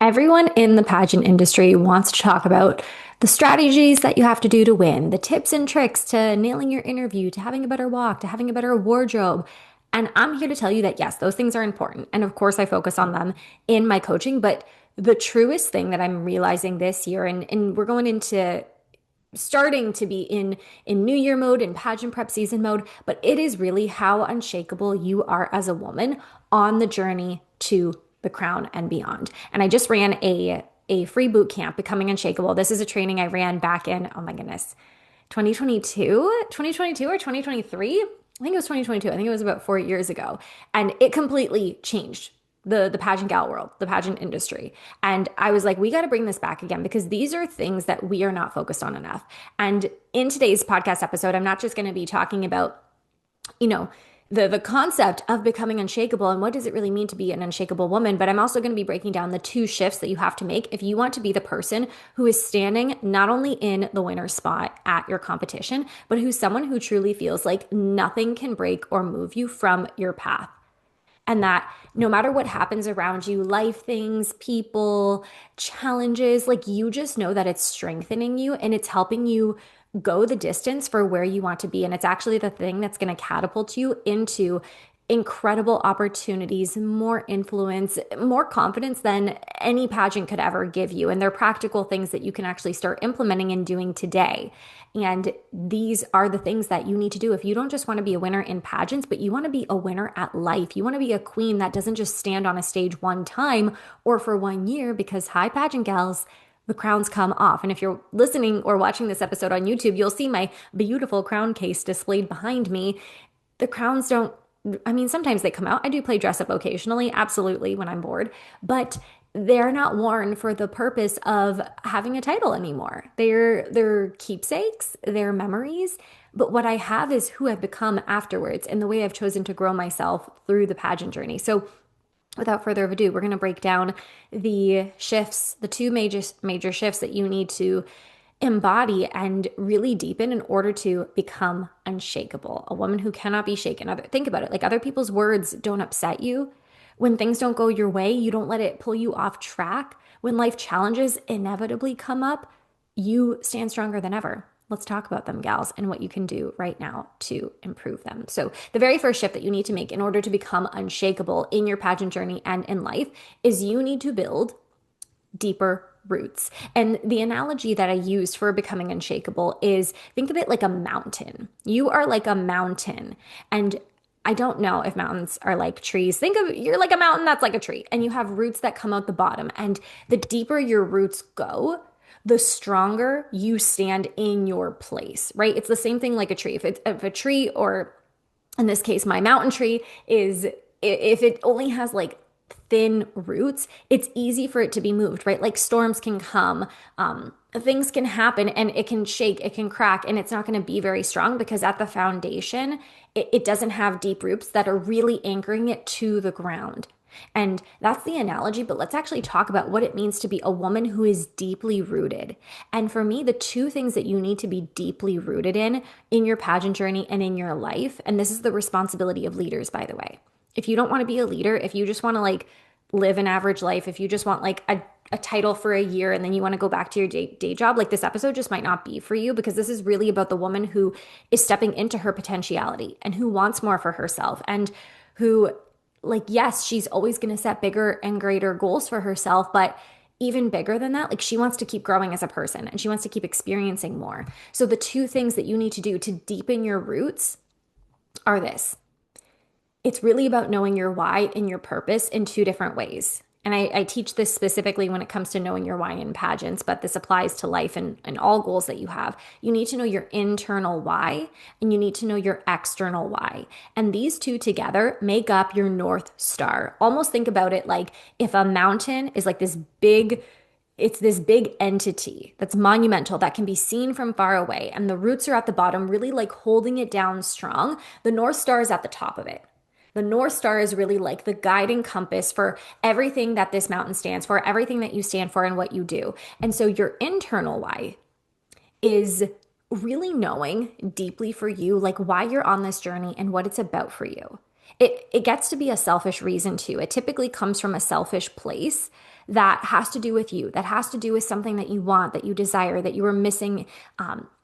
Everyone in the pageant industry wants to talk about the strategies that you have to do to win, the tips and tricks to nailing your interview, to having a better walk, to having a better wardrobe. And I'm here to tell you that yes, those things are important. And of course, I focus on them in my coaching. But the truest thing that I'm realizing this year, and we're going into starting to be in new year mode and pageant prep season mode, but it is really how unshakable you are as a woman on the journey to the crown and beyond. And I just ran a free boot camp, Becoming Unshakable. This is a training I ran back in, oh my goodness, 2022 or 2023. I think it was 2022. I think it was about 4 years ago. And it completely changed the pageant gal world, the pageant industry. And I was like, we got to bring this back again because these are things that we are not focused on enough. And in today's podcast episode, I'm not just going to be talking about, you know, the concept of becoming unshakable and what does it really mean to be an unshakable woman, but I'm also going to be breaking down the two shifts that you have to make if you want to be the person who is standing not only in the winner's spot at your competition, but who's someone who truly feels like nothing can break or move you from your path. And that no matter what happens around you, life things, people, challenges, like you just know that it's strengthening you and it's helping you go the distance for where you want to be. And it's actually the thing that's going to catapult you into incredible opportunities, more influence, more confidence than any pageant could ever give you. And they're practical things that you can actually start implementing and doing today. And these are the things that you need to do if you don't just want to be a winner in pageants, but you want to be a winner at life. You want to be a queen that doesn't just stand on a stage one time or for 1 year because, hi, pageant gals, the crowns come off. And if you're listening or watching this episode on YouTube, you'll see my beautiful crown case displayed behind me. The crowns don't, I mean, sometimes they come out. I do play dress up occasionally, absolutely, when I'm bored, but they're not worn for the purpose of having a title anymore. They're keepsakes, they're memories. But what I have is who I've become afterwards and the way I've chosen to grow myself through the pageant journey. So without further ado, we're going to break down the shifts, the two major shifts that you need to embody and really deepen in order to become unshakable, a woman who cannot be shaken. Think about it, like other people's words don't upset you. When things don't go your way, you don't let it pull you off track. When life challenges inevitably come up, you stand stronger than ever. Let's talk about them, gals, and what you can do right now to improve them. So, the very first shift that you need to make in order to become unshakable in your pageant journey and in life is you need to build deeper roots. And the analogy that I use for becoming unshakable is think of it like a mountain. You are like a mountain. And I don't know if mountains are like trees. Think of you're like a mountain that's like a tree, and you have roots that come out the bottom. And the deeper your roots go, the stronger you stand in your place, right? It's the same thing like a tree. If a tree, or in this case, my mountain tree is, if it only has like thin roots, it's easy for it to be moved, right? Like storms can come, things can happen and it can shake, it can crack, and it's not going to be very strong because at the foundation, it doesn't have deep roots that are really anchoring it to the ground. And that's the analogy, but let's actually talk about what it means to be a woman who is deeply rooted. And for me, the two things that you need to be deeply rooted in your pageant journey and in your life, and this is the responsibility of leaders, by the way. If you don't want to be a leader, if you just want to like live an average life, if you just want like a title for a year and then you want to go back to your day job, like this episode just might not be for you because this is really about the woman who is stepping into her potentiality and who wants more for herself and who, like, yes, she's always going to set bigger and greater goals for herself, but even bigger than that, like she wants to keep growing as a person and she wants to keep experiencing more. So the two things that you need to do to deepen your roots are this. It's really about knowing your why and your purpose in two different ways. And I teach this specifically when it comes to knowing your why in pageants, but this applies to life and all goals that you have. You need to know your internal why and you need to know your external why. And these two together make up your North Star. Almost think about it like if a mountain is like it's this big entity that's monumental that can be seen from far away, and the roots are at the bottom, really like holding it down strong. The North Star is at the top of it. The North Star is really like the guiding compass for everything that this mountain stands for, everything that you stand for and what you do. And so your internal why is really knowing deeply for you, like why you're on this journey and what it's about for you. It gets to be a selfish reason too. It typically comes from a selfish place that has to do with you, that has to do with something that you want, that you desire, that you were missing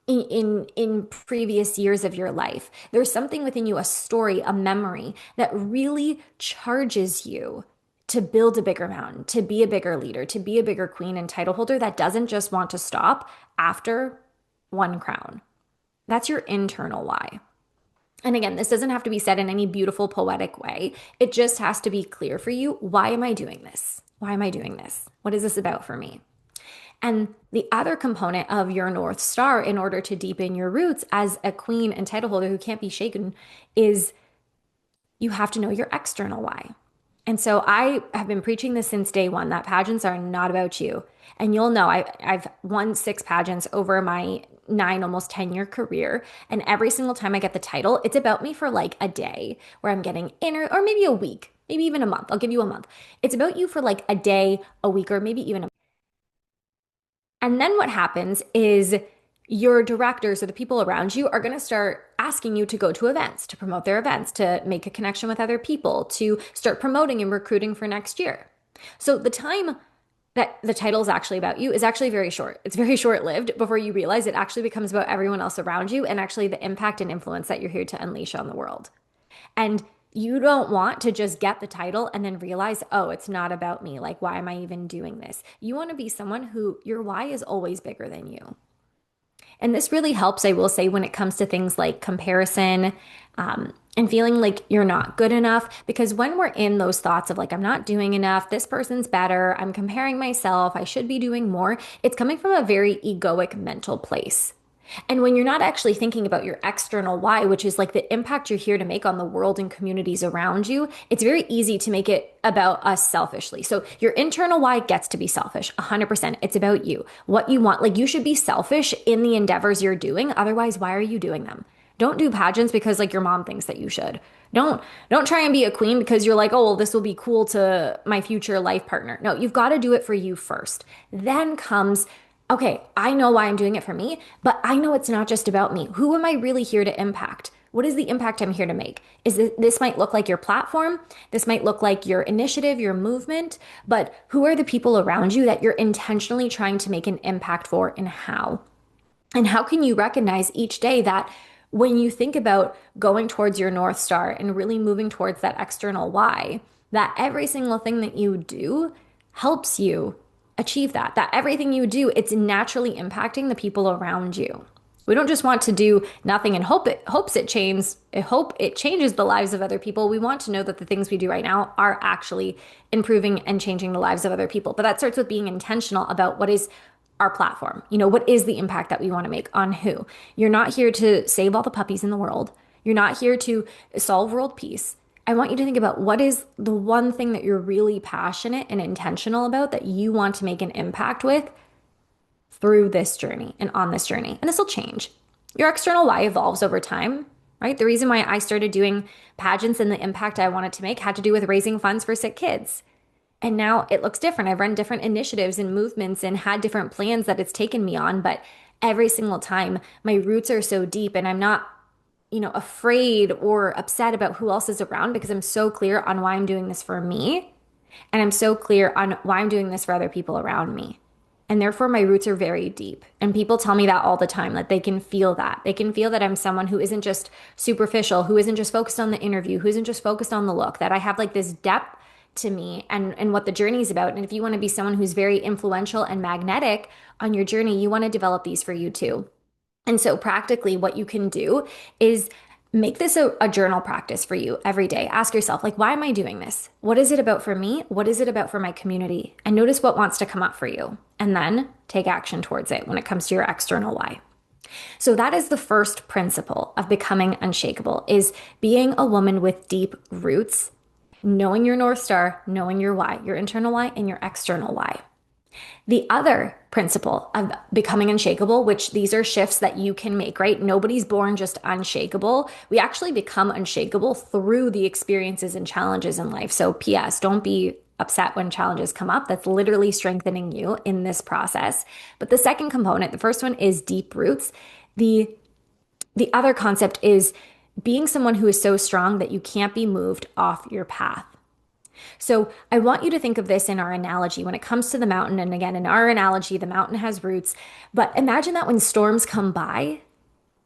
in previous years of your life. There's something within you, a story, a memory that really charges you to build a bigger mountain, to be a bigger leader, to be a bigger queen and title holder that doesn't just want to stop after one crown. That's your internal why. And again, this doesn't have to be said in any beautiful, poetic way. It just has to be clear for you. Why am I doing this? Why am I doing this? What is this about for me? And the other component of your North Star, in order to deepen your roots as a queen and title holder who can't be shaken, is you have to know your external why. And so I have been preaching this since day one that pageants are not about you. And you'll know I've won 6 pageants over my 9, almost 10-year career. And every single time I get the title, it's about me for like a day where I'm getting inner, or maybe a week, maybe even a month. I'll give you a month. It's about you for like a day, a week, or maybe even a. And then what happens is your directors or the people around you are going to start asking you to go to events, to promote their events, to make a connection with other people, to start promoting and recruiting for next year. So the time that the title is actually about you is actually very short. It's very short lived before you realize it actually becomes about everyone else around you and actually the impact and influence that you're here to unleash on the world. And you don't want to just get the title and then realize, oh, it's not about me. Like, why am I even doing this? You want to be someone who your why is always bigger than you. And this really helps, I will say, when it comes to things like comparison, and feeling like you're not good enough. Because when we're in those thoughts of like, I'm not doing enough, this person's better, I'm comparing myself, I should be doing more, it's coming from a very egoic mental place. And when you're not actually thinking about your external why, which is like the impact you're here to make on the world and communities around you, it's very easy to make it about us selfishly. So your internal why gets to be selfish, 100%. It's about you, what you want. Like you should be selfish in the endeavors you're doing. Otherwise, why are you doing them? Don't do pageants because like your mom thinks that you should. Don't try and be a queen because you're like, oh, well, this will be cool to my future life partner. No, you've got to do it for you first. Then comes, okay, I know why I'm doing it for me, but I know it's not just about me. Who am I really here to impact? What is the impact I'm here to make? This might look like your platform, this might look like your initiative, your movement, but who are the people around you that you're intentionally trying to make an impact for and how? And how can you recognize each day that when you think about going towards your North Star and really moving towards that external why, that every single thing that you do helps you achieve that, that everything you do, it's naturally impacting the people around you. We don't just want to do nothing and hope it changes the lives of other people. We want to know that the things we do right now are actually improving and changing the lives of other people. But that starts with being intentional about what is our platform. You know, what is the impact that we want to make on who? You're not here to save all the puppies in the world. You're not here to solve world peace. I want you to think about what is the one thing that you're really passionate and intentional about that you want to make an impact with through this journey and on this journey. And this will change. Your external why evolves over time, right? The reason why I started doing pageants and the impact I wanted to make had to do with raising funds for sick kids. And now it looks different. I've run different initiatives and movements and had different plans that it's taken me on. But every single time, my roots are so deep and I'm not, afraid or upset about who else is around because I'm so clear on why I'm doing this for me. And I'm so clear on why I'm doing this for other people around me. And therefore, my roots are very deep. And people tell me that all the time, that they can feel that. They can feel that I'm someone who isn't just superficial, who isn't just focused on the interview, who isn't just focused on the look, that I have like this depth to me and what the journey is about. And if you want to be someone who's very influential and magnetic on your journey, you want to develop these for you too. And so practically what you can do is make this a journal practice for you every day. Ask yourself, like, why am I doing this? What is it about for me? What is it about for my community? And notice what wants to come up for you. And then take action towards it when it comes to your external why. So that is the first principle of becoming unshakable, is being a woman with deep roots, knowing your North Star, knowing your why, your internal why and your external why. The other principle of becoming unshakable, which these are shifts that you can make, right? Nobody's born just unshakable. We actually become unshakable through the experiences and challenges in life. So PS, don't be upset when challenges come up. That's literally strengthening you in this process. But the second component, the first one is deep roots. The other concept is being someone who is so strong that you can't be moved off your path. So I want you to think of this in our analogy when it comes to the mountain. And again, in our analogy, the mountain has roots. But imagine that when storms come by,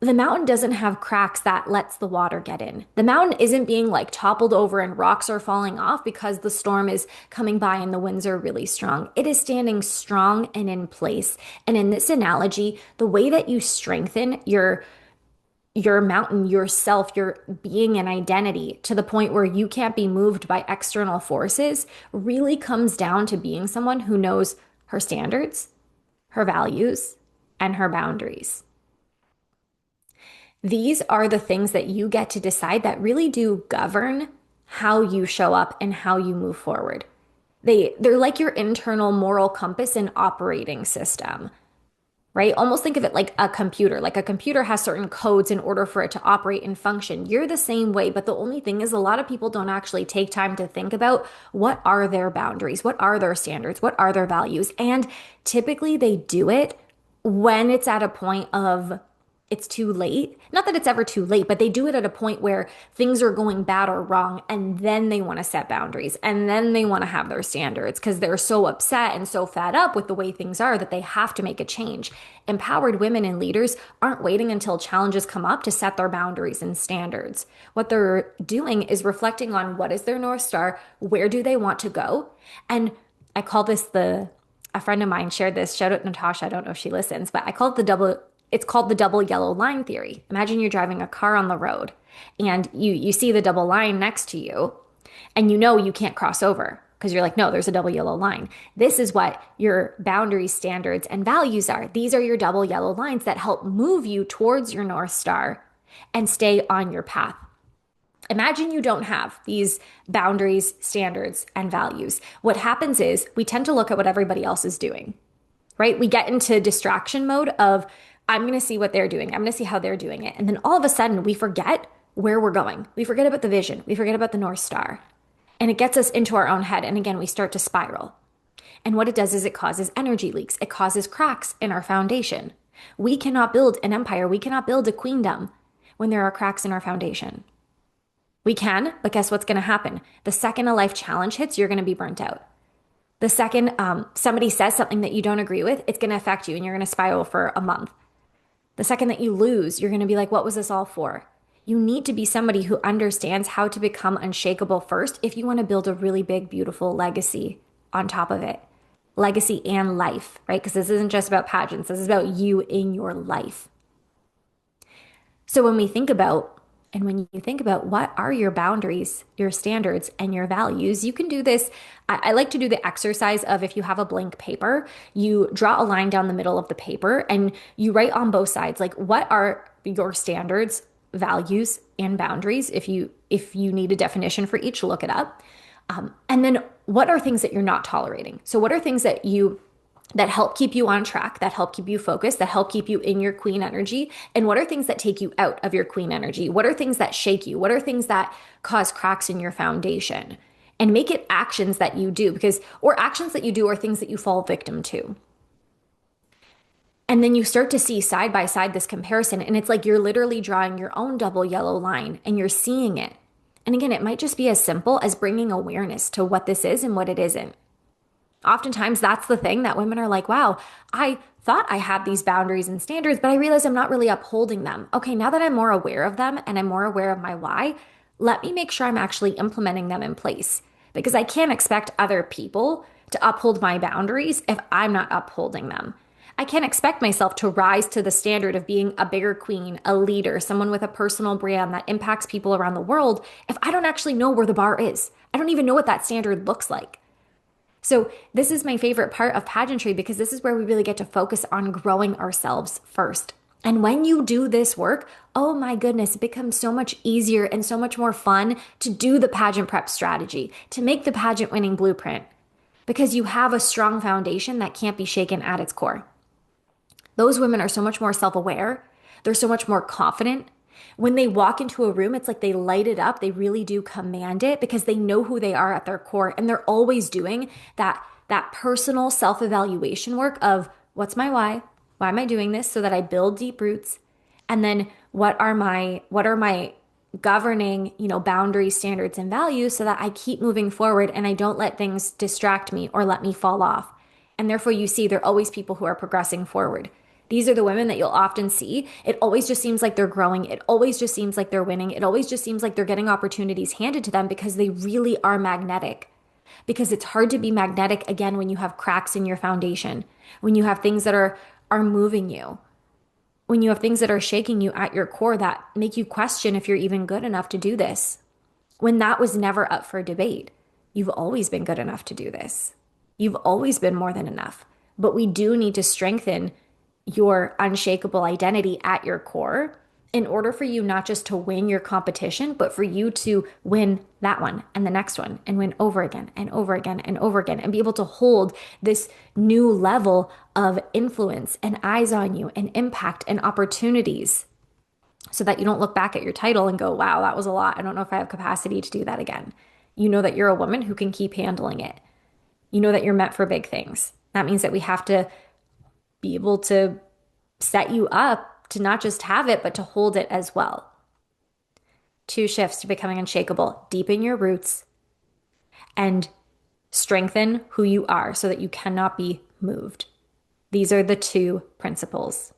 the mountain doesn't have cracks that lets the water get in. The mountain isn't being like toppled over and rocks are falling off because the storm is coming by and the winds are really strong. It is standing strong and in place. And in this analogy, the way that you strengthen your mountain, yourself, your being and identity to the point where you can't be moved by external forces really comes down to being someone who knows her standards, her values, and her boundaries. These are the things that you get to decide that really do govern how you show up and how you move forward. They're like your internal moral compass and operating system, right? Almost think of it like a computer. Like a computer has certain codes in order for it to operate and function. You're the same way, but the only thing is a lot of people don't actually take time to think about what are their boundaries, what are their standards, what are their values. And typically they do it when it's at a point of it's too late. Not that it's ever too late, but they do it at a point where things are going bad or wrong, and then they want to set boundaries, and then they want to have their standards because they're so upset and so fed up with the way things are that they have to make a change. Empowered women and leaders aren't waiting until challenges come up to set their boundaries and standards. What they're doing is reflecting on what is their North Star, where do they want to go, and I call this a friend of mine shared this, shout out Natasha, I don't know if she listens, but I call it it's called the double yellow line theory. Imagine you're driving a car on the road and you see the double line next to you and you know you can't cross over because you're like, no, there's a double yellow line. This is what your boundaries, standards, and values are. These are your double yellow lines that help move you towards your North Star and stay on your path. Imagine you don't have these boundaries, standards, and values. What happens is we tend to look at what everybody else is doing, right? We get into distraction mode of, I'm going to see what they're doing. I'm going to see how they're doing it. And then all of a sudden we forget where we're going. We forget about the vision. We forget about the North Star. And it gets us into our own head. And again, we start to spiral. And what it does is it causes energy leaks. It causes cracks in our foundation. We cannot build an empire. We cannot build a queendom when there are cracks in our foundation. We can, but guess what's going to happen? The second a life challenge hits, you're going to be burnt out. The second somebody says something that you don't agree with, it's going to affect you and you're going to spiral for a month. The second that you lose, you're going to be like, what was this all for? You need to be somebody who understands how to become unshakable first if you want to build a really big, beautiful legacy on top of it. Legacy and life, right? Because this isn't just about pageants. This is about you in your life. So when we think about and when you think about what are your boundaries, your standards, and your values, you can do this. I like to do the exercise of if you have a blank paper, you draw a line down the middle of the paper and you write on both sides, like what are your standards, values, and boundaries? If you need a definition for each, look it up. And then what are things that you're not tolerating? So what are things that help keep you on track, that help keep you focused, that help keep you in your queen energy? And what are things that take you out of your queen energy? What are things that shake you? What are things that cause cracks in your foundation? And make it actions that you do or actions that you do are things that you fall victim to. And then you start to see side by side this comparison. And it's like you're literally drawing your own double yellow line and you're seeing it. And again, it might just be as simple as bringing awareness to what this is and what it isn't. Oftentimes, that's the thing that women are like, wow, I thought I had these boundaries and standards, but I realize I'm not really upholding them. Okay, now that I'm more aware of them and I'm more aware of my why, let me make sure I'm actually implementing them in place because I can't expect other people to uphold my boundaries if I'm not upholding them. I can't expect myself to rise to the standard of being a bigger queen, a leader, someone with a personal brand that impacts people around the world if I don't actually know where the bar is. I don't even know what that standard looks like. So this is my favorite part of pageantry because this is where we really get to focus on growing ourselves first. And when you do this work, oh my goodness, it becomes so much easier and so much more fun to do the pageant prep strategy, to make the pageant winning blueprint, because you have a strong foundation that can't be shaken at its core. Those women are so much more self-aware. They're so much more confident. When they walk into a room, it's like they light it up. They really do command it because they know who they are at their core. And they're always doing that personal self-evaluation work of what's my why? Why am I doing this? So that I build deep roots. And then what are my governing, boundaries, standards, and values so that I keep moving forward and I don't let things distract me or let me fall off. And therefore, you see, there are always people who are progressing forward. These are the women that you'll often see. It always just seems like they're growing. It always just seems like they're winning. It always just seems like they're getting opportunities handed to them because they really are magnetic. Because it's hard to be magnetic again when you have cracks in your foundation, when you have things that are moving you, when you have things that are shaking you at your core that make you question if you're even good enough to do this. When that was never up for debate. You've always been good enough to do this. You've always been more than enough. But we do need to strengthen your unshakable identity at your core in order for you not just to win your competition, but for you to win that one and the next one and win over again and over again and over again and be able to hold this new level of influence and eyes on you and impact and opportunities so that you don't look back at your title and go, wow, that was a lot. I don't know if I have capacity to do that again. You know that you're a woman who can keep handling it. You know that you're meant for big things. That means that we have to be able to set you up to not just have it, but to hold it as well. 2 shifts to becoming unshakable. Deepen your roots and strengthen who you are so that you cannot be moved. These are the 2 principles.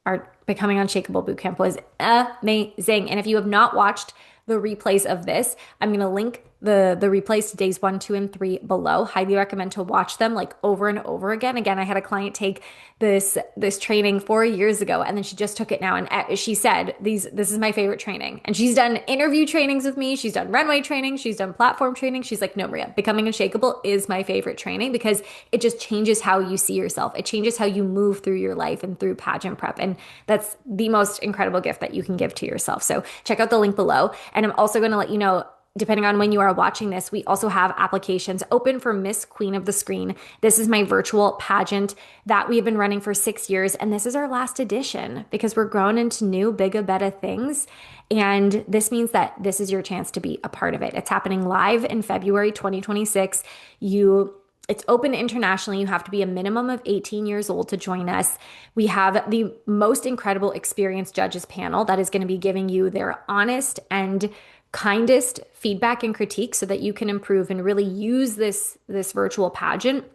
Our Becoming Unshakable Bootcamp was amazing. And if you have not watched the replays of this, I'm going to link the replays to days 1, 2, and 3 below. Highly recommend to watch them like over and over again. Again, I had a client take this training 4 years ago, and then she just took it now. And she said, this is my favorite training. And she's done interview trainings with me. She's done runway training. She's done platform training. She's like, no, Maria, Becoming Unshakable is my favorite training because it just changes how you see yourself. It changes how you move through your life and through pageant prep. And that's the most incredible gift that you can give to yourself. So check out the link below. And I'm also going to let you know, depending on when you are watching this, we also have applications open for Miss Queen of the Screen. This is my virtual pageant that we've been running for 6 years. And this is our last edition because we're growing into new, bigger, better things. And this means that this is your chance to be a part of it. It's happening live in February 2026. It's open internationally. You have to be a minimum of 18 years old to join us. We have the most incredible experienced judges panel that is going to be giving you their honest and kindest feedback and critique so that you can improve and really use this virtual pageant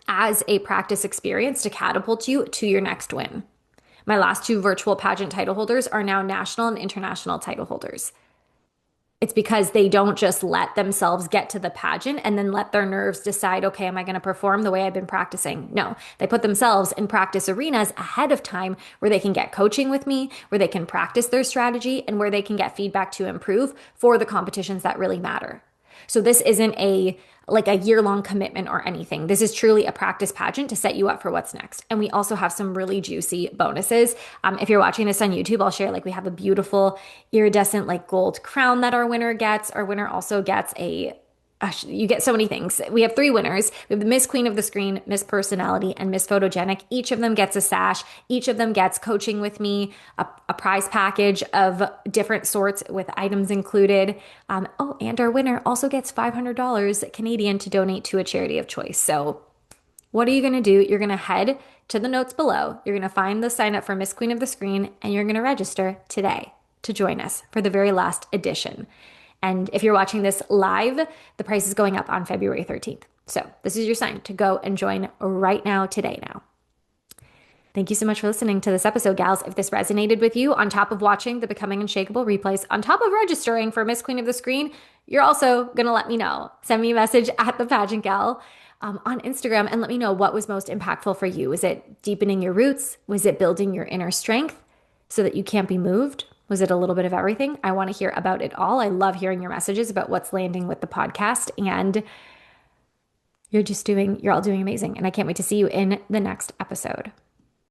as a practice experience to catapult you to your next win. My last 2 virtual pageant title holders are now national and international title holders. It's because they don't just let themselves get to the pageant and then let their nerves decide, okay, am I going to perform the way I've been practicing? No, they put themselves in practice arenas ahead of time where they can get coaching with me, where they can practice their strategy, and where they can get feedback to improve for the competitions that really matter. So this isn't a year-long commitment or anything. This is truly a practice pageant to set you up for what's next. And we also have some really juicy bonuses. If you're watching this on YouTube, I'll share we have a beautiful iridescent gold crown that our winner gets. Our winner also gets you get so many things. We have 3 winners. We have the Miss Queen of the Screen, Miss Personality, and Miss Photogenic. Each of them gets a sash. Each of them gets coaching with me, a prize package of different sorts with items included. And our winner also gets $500 Canadian to donate to a charity of choice. So what are you going to do? You're going to head to the notes below. You're going to find the sign up for Miss Queen of the Screen, and you're going to register today to join us for the very last edition. And if you're watching this live, the price is going up on February 13th. So this is your sign to go and join right now, today now. Thank you so much for listening to this episode, gals. If this resonated with you, on top of watching the Becoming Unshakable replays, on top of registering for Miss Queen of the Screen, you're also going to let me know. Send me a message at the Pageant Gal on Instagram and let me know what was most impactful for you. Was it deepening your roots? Was it building your inner strength so that you can't be moved? Was it a little bit of everything? I want to hear about it all. I love hearing your messages about what's landing with the podcast, and you're all doing amazing. And I can't wait to see you in the next episode.